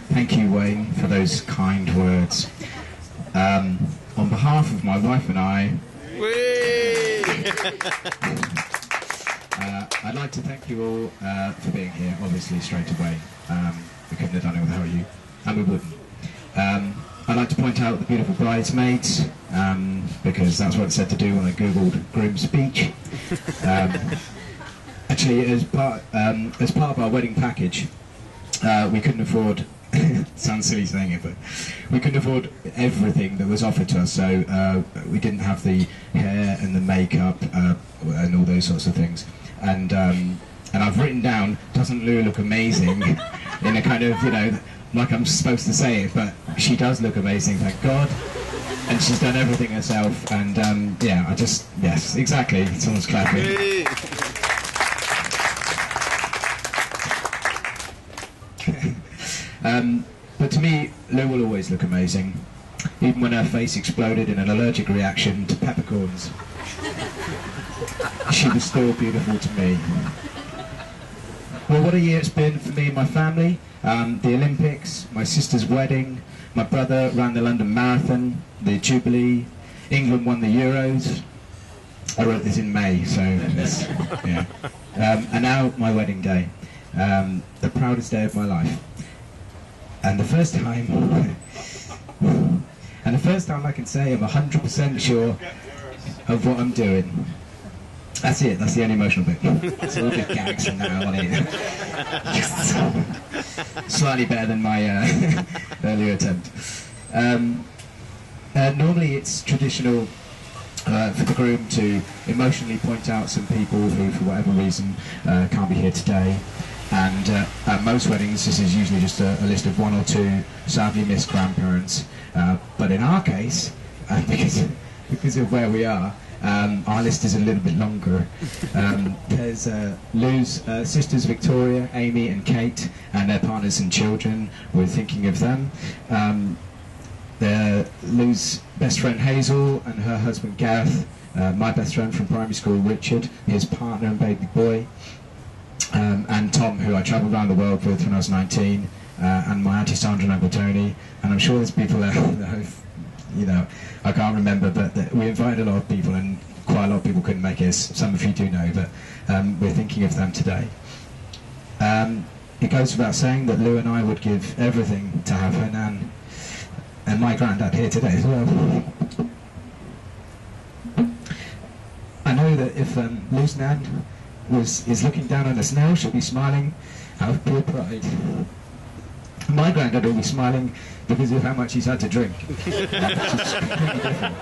Thank you, Wayne, for those kind words. On behalf of my wife and I, I'd like to thank you all for being here, obviously, straight away. We couldn't have done it without you, and we wouldn't. I'd like to point out the beautiful bridesmaids, because that's what it said to do when I googled groom speech. Actually, as part of our wedding package, we couldn't afford, sounds silly saying it, but we couldn't afford everything that was offered to us, so we didn't have the hair and the makeup and all those sorts of things. And I've written down, doesn't Lou look amazing, in a kind of, you know, like I'm supposed to say it, but she does look amazing, thank God. And she's done everything herself, and yeah, yes, exactly, someone's clapping. Hey. But to me, Lou will always look amazing, even when her face exploded in an allergic reaction to peppercorns. She was still beautiful to me. Well, what a year it's been for me and my family. The Olympics, my sister's wedding, my brother ran the London Marathon, the Jubilee, England won the Euros. I wrote this in May, so it's, yeah. And now my wedding day, the proudest day of my life. And the first time I can say I'm 100% sure of what I'm doing. That's it, that's the only emotional bit. It's all just gags from now on in. Slightly better than my earlier attempt. Normally it's traditional for the groom to emotionally point out some people who, for whatever reason, can't be here today. And at most weddings, this is usually just a list of one or two sadly missed grandparents. But in our case, because of where we are, our list is a little bit longer. There's Lou's sisters Victoria, Amy and Kate, and their partners and children. We're thinking of them. Lou's best friend Hazel and her husband Gareth, my best friend from primary school Richard, his partner and baby boy, and Tom, who I travelled around the world with when I was 19, and my auntie Sandra and Uncle Tony. And I'm sure there's people there that you know, I can't remember, but we invited a lot of people, and quite a lot of people couldn't make it. Some of you do know, but we're thinking of them today. It goes without saying that Lou and I would give everything to have her nan and my granddad here today as well. I know that if Lou's nan is looking down on us now, she'll be smiling out of pure pride. My granddad will be smiling because of how much he's had to drink. Which is completely different.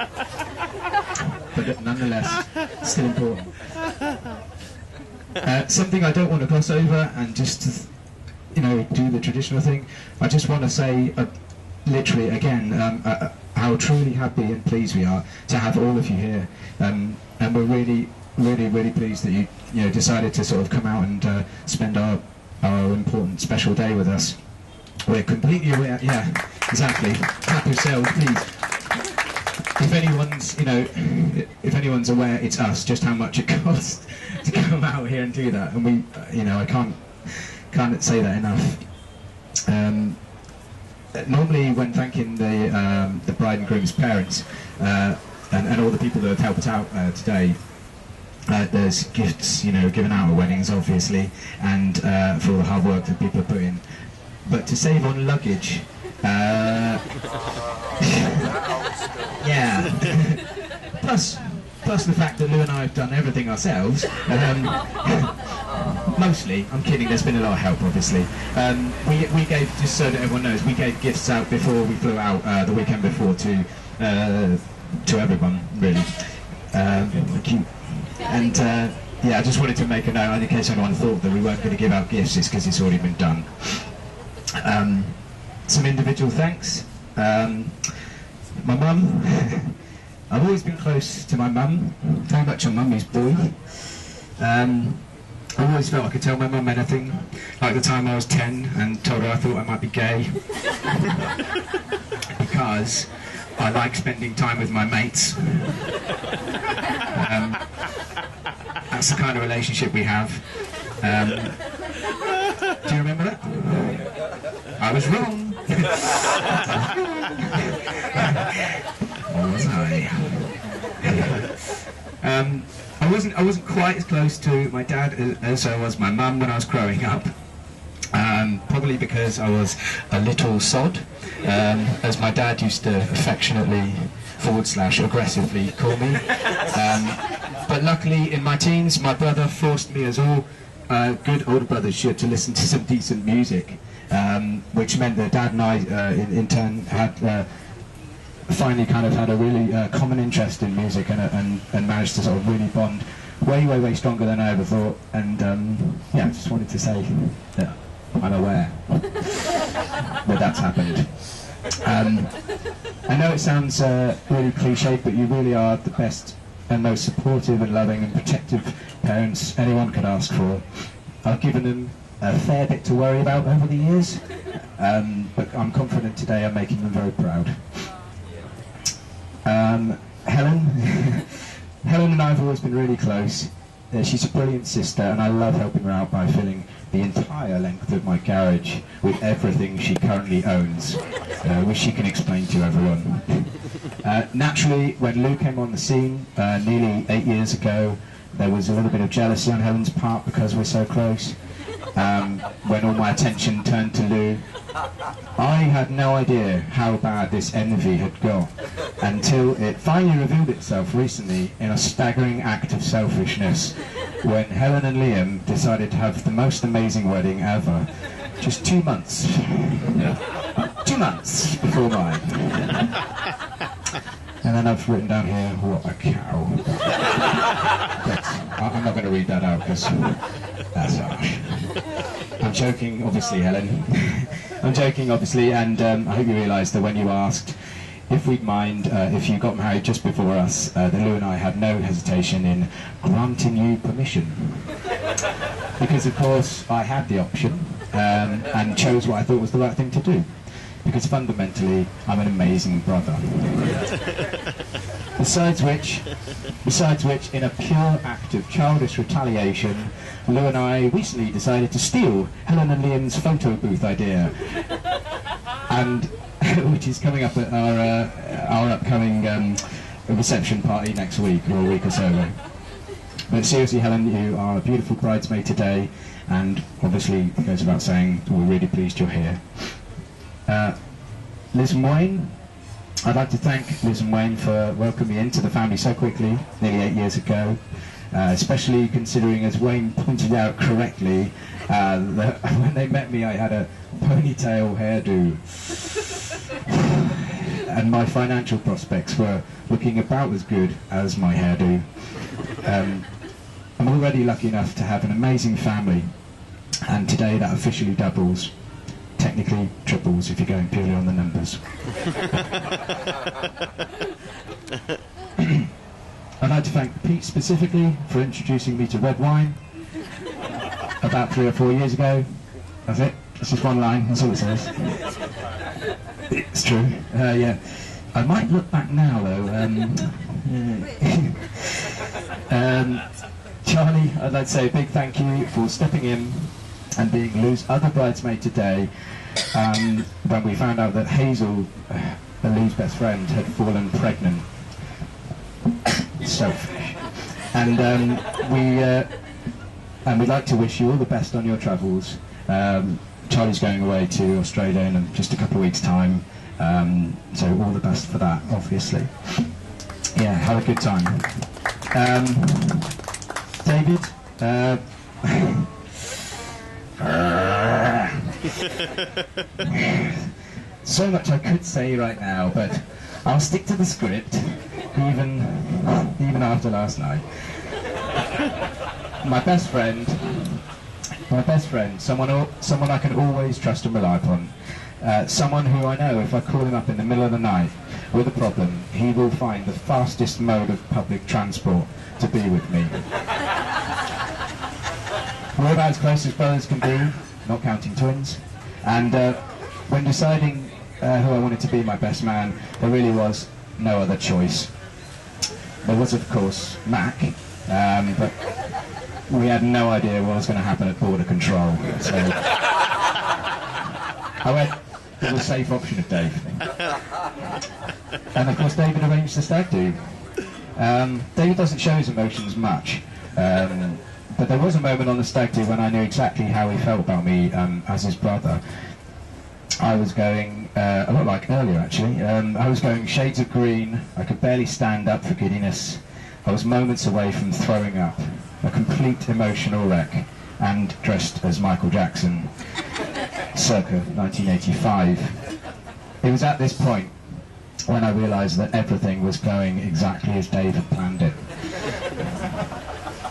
But nonetheless, still important. Something I don't want to gloss over, and just to, you know, do the traditional thing, I just want to say, literally again, how truly happy and pleased we are to have all of you here. And we're really, really, really pleased that you decided to sort of come out and spend our important special day with us. We're completely aware, yeah, exactly. Clap yourselves, please. If anyone's anyone's aware, it's us, just how much it costs to come out here and do that. And we, I can't say that enough. Normally, when thanking the bride and groom's parents and all the people that have helped out today, there's gifts, given out at weddings, obviously, and for all the hard work that people have put in. But to save on luggage, yeah. plus the fact that Lou and I have done everything ourselves. Mostly, I'm kidding. There's been a lot of help, obviously. We gave, just so that everyone knows, we gave gifts out before we flew out the weekend before to everyone, really. Cute. And yeah, I just wanted to make a note in case anyone thought that we weren't going to give out gifts. It's because it's already been done. Some individual thanks. My mum. I've always been close to my mum, very much a mummy's boy. I always felt I could tell my mum anything, like the time I was 10 and told her I thought I might be gay. Because I like spending time with my mates. That's the kind of relationship we have. Do you remember that? I was wrong. Or was I? I wasn't quite as close to my dad as I was my mum when I was growing up. Probably because I was a little sod, as my dad used to affectionately / aggressively call me. But luckily in my teens, my brother forced me, as all good older brothers should, to listen to some decent music, which meant that Dad and I in turn had finally kind of had a really common interest in music and managed to sort of really bond way stronger than I ever thought. And yeah, I just wanted to say that I'm aware that that's happened. I know it sounds really cliched, but you really are the best and most supportive and loving and protective parents anyone could ask for. I've given them a fair bit to worry about over the years, but I'm confident today I'm making them very proud. Helen and I have always been really close. She's a brilliant sister, and I love helping her out by filling the entire length of my garage with everything she currently owns, which she can explain to everyone. Naturally, when Lou came on the scene nearly 8 years ago, there was a little bit of jealousy on Helen's part because we're so close. When all my attention turned to Lou, I had no idea how bad this envy had got until it finally revealed itself recently in a staggering act of selfishness when Helen and Liam decided to have the most amazing wedding ever, just 2 months. 2 months before mine. And then I've written down here, what a cow. But I'm not going to read that out because that's harsh. I'm joking, obviously, Helen. I'm joking, obviously, and I hope you realise that when you asked if we'd mind if you got married just before us, that Lou and I had no hesitation in granting you permission. Because, of course, I had the option and chose what I thought was the right thing to do. Because fundamentally, I'm an amazing brother. Besides which, in a pure act of childish retaliation, Lou and I recently decided to steal Helen and Liam's photo booth idea, and which is coming up at our upcoming reception party next week, or a week or so ago. But seriously, Helen, you are a beautiful bridesmaid today, and obviously it goes without saying, we're really pleased you're here. Liz and Wayne, I'd like to thank Liz and Wayne for welcoming me into the family so quickly, nearly 8 years ago, especially considering, as Wayne pointed out correctly, that when they met me I had a ponytail hairdo and my financial prospects were looking about as good as my hairdo. I'm already lucky enough to have an amazing family, and today that officially doubles. Technically triples if you're going purely on the numbers. I'd like to thank Pete specifically for introducing me to red wine about 3 or 4 years ago. That's it. It's just one line. That's all it says. It's true. Yeah. I might look back now though. Charlie, I'd like to say a big thank you for stepping in and being Lou's other bridesmaid today, when we found out that Hazel, Lou's best friend, had fallen pregnant. Selfish. And we'd like to wish you all the best on your travels. Charlie's going away to Australia in just a couple of weeks' time, so all the best for that, obviously. Yeah, have a good time. David, so much I could say right now, but I'll stick to the script, even after last night. My best friend, someone I can always trust and rely upon, someone who I know if I call him up in the middle of the night with a problem, he will find the fastest mode of public transport to be with me. We're about as close as brothers can be, not counting twins. And when deciding who I wanted to be my best man, there really was no other choice. There was, of course, Mac, but we had no idea what was going to happen at border control. So I went for the safe option of Dave. And of course David arranged the stag do. David doesn't show his emotions much, but there was a moment on the stag do when I knew exactly how he felt about me as his brother. I was going, a lot like earlier actually, I was going shades of green, I could barely stand up for giddiness, I was moments away from throwing up, a complete emotional wreck, and dressed as Michael Jackson, circa 1985. It was at this point when I realised that everything was going exactly as Dave had planned it.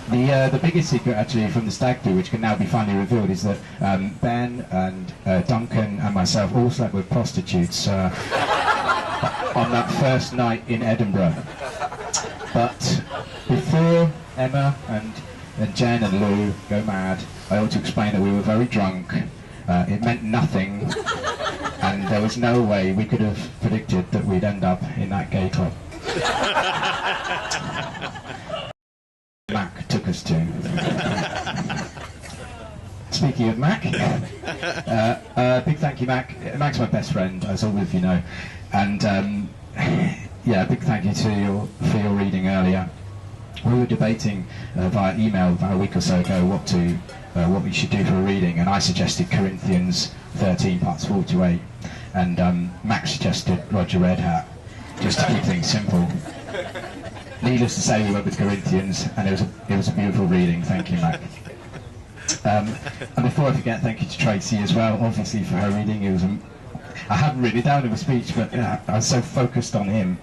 The biggest secret actually from the stag do, which can now be finally revealed, is that Ben and Duncan and myself all slept with prostitutes on that first night in Edinburgh. But before Emma and Jen and Lou go mad, I ought to explain that we were very drunk. It meant nothing, and there was no way we could have predicted that we'd end up in that gay club Mac took us to. Speaking of Mac, big thank you, Mac. Mac's my best friend, as all of you know, and yeah, big thank you to for your reading earlier. We were debating via email about a week or so ago what we should do for a reading, and I suggested Corinthians 13 parts 4 to 8, and Mac suggested Roger Redhat, just to keep things simple. Needless to say, we went with Corinthians, and it was a beautiful reading. Thank you, Mac. And before I forget, thank you to Tracy as well, obviously for her reading. It was I haven't written it down in a speech, but I was so focused on him.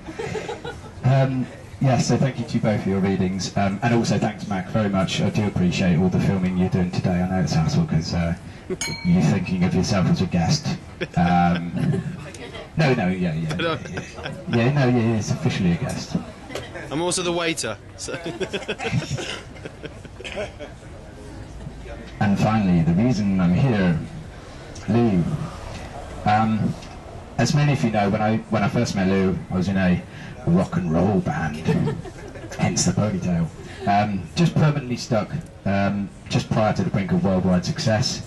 Yeah, so thank you to both for your readings, and also thanks, Mac, very much. I do appreciate all the filming you're doing today. I know it's hassle because you're thinking of yourself as a guest. No, yeah, it's officially a guest. I'm also the waiter. So. And finally, the reason I'm here, Lou. As many of you know, when I first met Lou, I was in a rock and roll band, hence the ponytail. Just permanently stuck, just prior to the brink of worldwide success.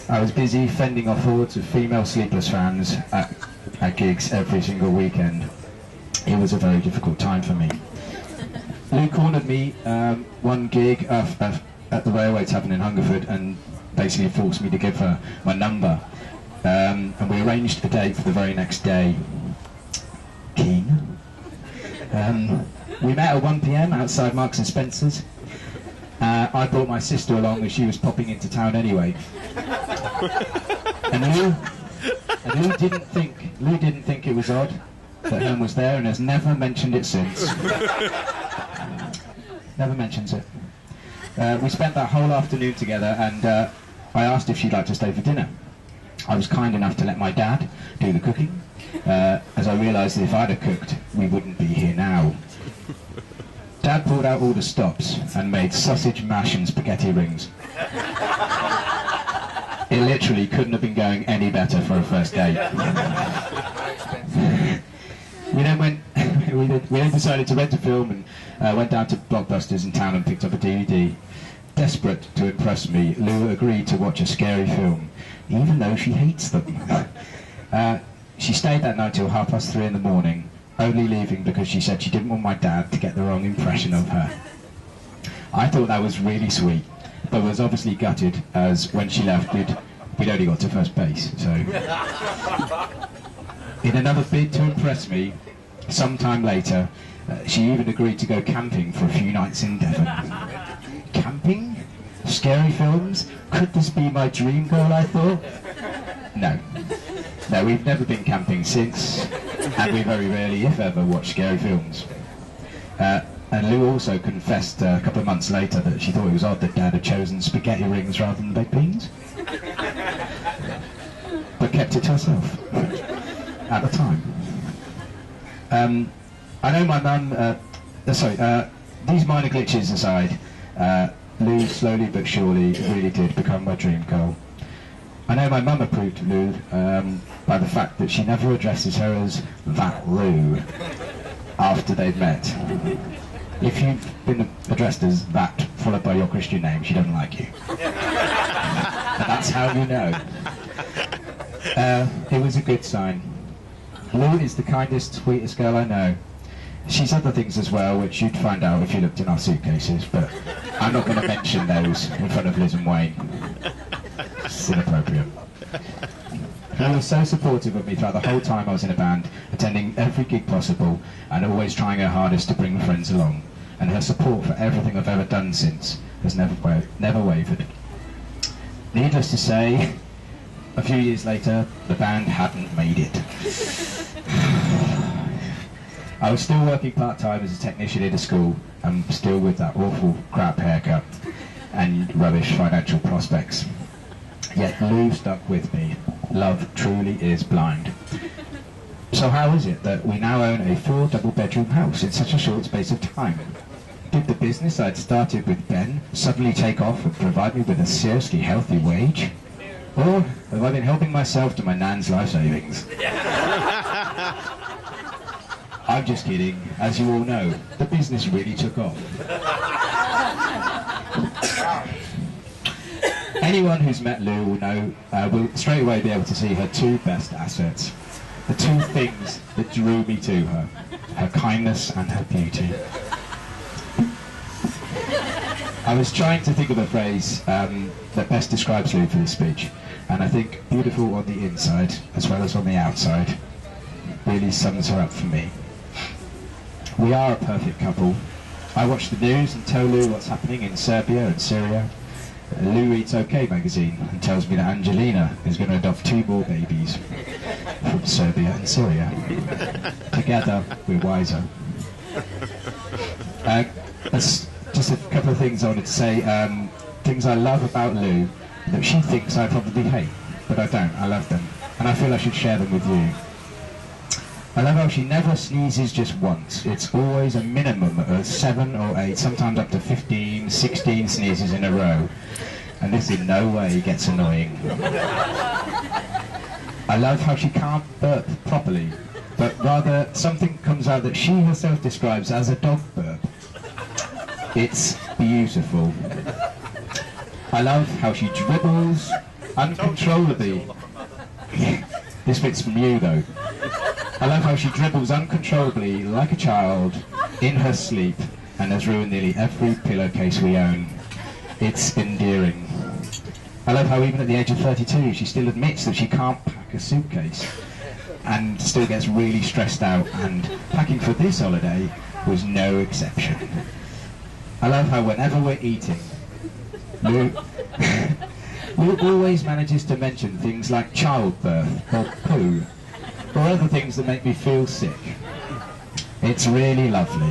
I was busy fending off hordes of female sleepless fans at gigs every single weekend. It was a very difficult time for me. Lou cornered me one gig at the Railway Tavern in Hungerford and basically forced me to give her my number. And we arranged a date for the very next day. Keen? We met at 1 PM outside Marks and Spencer's. I brought my sister along as she was popping into town anyway. And Lou didn't think it was odd that Helen was there, and has never mentioned it since. Never mentions it. We spent that whole afternoon together, and I asked if she'd like to stay for dinner. I was kind enough to let my dad do the cooking, as I realised that if I'd have cooked, we wouldn't be here now. Dad pulled out all the stops and made sausage mash and spaghetti rings. It literally couldn't have been going any better for a first date. We then decided to rent a film and went down to Blockbusters in town and picked up a DVD. Desperate to impress me, Lou agreed to watch a scary film, even though she hates them. She stayed that night till 3:30 in the morning, only leaving because she said she didn't want my dad to get the wrong impression of her. I thought that was really sweet, but was obviously gutted, as when she left we'd only got to first base, so... In another bid to impress me, sometime later, she even agreed to go camping for a few nights in Devon. Camping? Scary films? Could this be my dream girl, I thought? No. No, we've never been camping since, and we very rarely, if ever, watch scary films. And Lou also confessed a couple of months later that she thought it was odd that Dad had chosen spaghetti rings rather than baked beans, but kept it to herself at the time. I know my mum, these minor glitches aside, Lou slowly but surely really did become my dream girl. I know my mum approved of Lou by the fact that she never addresses her as that Lou after they've met. If you've been addressed as that followed by your Christian name, she doesn't like you. And that's how you know. It was a good sign. Lou is the kindest, sweetest girl I know. She's other things as well, which you'd find out if you looked in our suitcases, but I'm not going to mention those in front of Liz and Wayne. It's inappropriate. Lou was so supportive of me throughout the whole time I was in a band, attending every gig possible, and always trying her hardest to bring friends along. And her support for everything I've ever done since has never wavered. Needless to say, a few years later, the band hadn't made it. I was still working part-time as a technician in a school, and still with that awful crap haircut and rubbish financial prospects. Yet Lou stuck with me. Love truly is blind. So how is it that we now own a 4 double-bedroom house in such a short space of time? Did the business I'd started with Ben suddenly take off and provide me with a seriously healthy wage? Or have I been helping myself to my nan's life savings? I'm just kidding. As you all know, the business really took off. Anyone who's met Lou will know, will straight away be able to see her 2 best assets. The 2 things that drew me to her. Her kindness and her beauty. I was trying to think of a phrase that best describes Lou for this speech, and I think beautiful on the inside as well as on the outside really sums her up for me. We are a perfect couple. I watch the news and tell Lou what's happening in Serbia and Syria. Lou reads OK magazine and tells me that Angelina is going to adopt 2 more babies from Serbia and Syria. Together, we're wiser. That's just a couple of things I wanted to say. Things I love about Lou that she thinks I probably hate, but I don't. I love them, and I feel I should share them with you. I love how she never sneezes just once. It's always a minimum of 7 or 8, sometimes up to 15, 16 sneezes in a row, and this in no way gets annoying. I love how she can't burp properly, but rather something comes out that she herself describes as a dog burp. It's beautiful. I love how she dribbles uncontrollably. This bit's from you though. I love how she dribbles uncontrollably like a child in her sleep and has ruined nearly every pillowcase we own. It's endearing. I love how even at the age of 32 she still admits that she can't pack a suitcase and still gets really stressed out, and packing for this holiday was no exception. I love how whenever we're eating, Lou always manages to mention things like childbirth or poo or other things that make me feel sick. It's really lovely.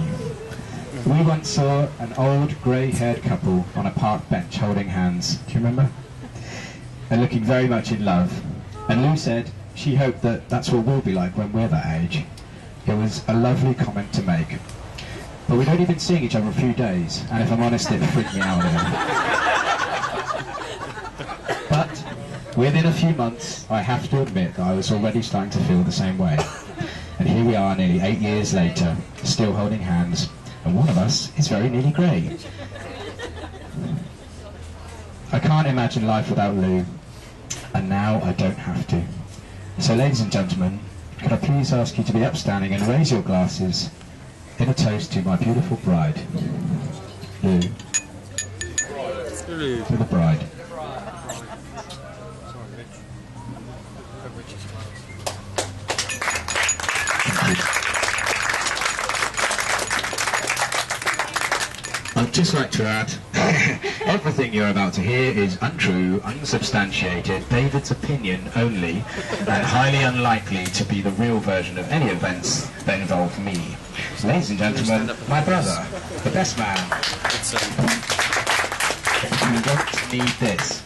We once saw an old grey-haired couple on a park bench holding hands. Do you remember? They're looking very much in love. And Lou said she hoped that that's what we'll be like when we're that age. It was a lovely comment to make. But we'd only been seeing each other a few days, and if I'm honest, it freaked me out a little. But within a few months, I have to admit that I was already starting to feel the same way. And here we are nearly 8 years later, still holding hands, and one of us is very nearly grey. I can't imagine life without Lou, and now I don't have to. So ladies and gentlemen, could I please ask you to be upstanding and raise your glasses in a toast to my beautiful bride, Lou. To the bride. I'd just like to add, everything you're about to hear is untrue, unsubstantiated, David's opinion only, and highly unlikely to be the real version of any events that involve me. So, ladies and gentlemen, my brother, the best man. You don't need this.